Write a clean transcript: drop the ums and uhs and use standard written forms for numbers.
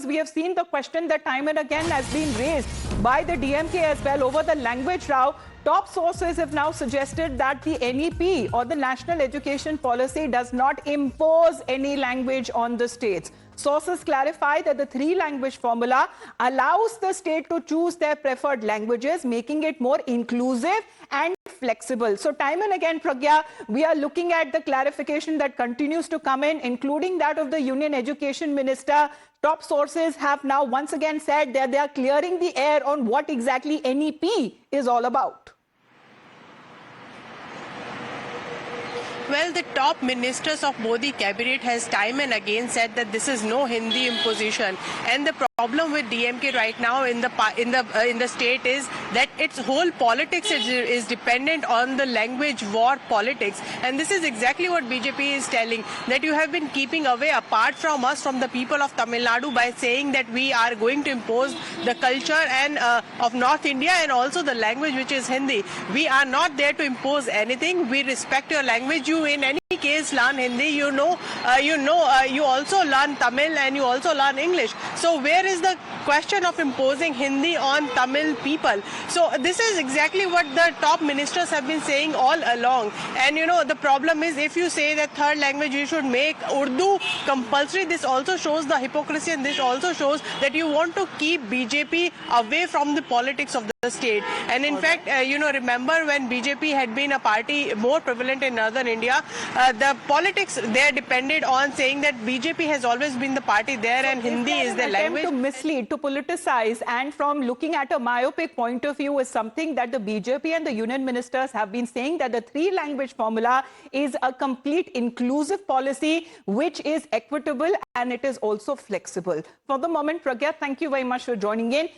we have seen the question that time and again has been raised by the DMK as well over the language row. Top sources have now suggested that the NEP or the National Education Policy does not impose any language on the states. Sources clarify that the three-language formula allows the state to choose their preferred languages, making it more inclusive and flexible. So time and again, Pragya, we are looking at the clarification that continues to come in, including that of the Union Education Minister. Top sources have now once again said that they are clearing the air on what exactly NEP is all about. Well, the top ministers of Modi cabinet has time and again said that this is no Hindi imposition, and the problem with DMK right now in the state is that its whole politics is dependent on the language war politics, and this is exactly what BJP is telling, that you have been keeping away apart from us, from the people of Tamil Nadu, by saying that we are going to impose the culture and of North India and also the language which is Hindi. We are not there to impose anything. We respect your language. You in any case learn Hindi, you also learn Tamil and you also learn English. So where is the question of imposing Hindi on Tamil people? So this is exactly what the top ministers have been saying all along. And the problem is, if you say that third language you should make Urdu compulsory, this also shows the hypocrisy, and this also shows that you want to keep BJP away from the politics of the state. And in fact, remember when BJP had been a party more prevalent in northern India, the politics there depended on saying that BJP has always been the party there, and Hindi is the language. To mislead, to politicize, and from looking at a myopic point of view is something that the BJP and the union ministers have been saying, that the three-language formula is a complete inclusive policy which is equitable and it is also flexible. For the moment, Pragya, thank you very much for joining in.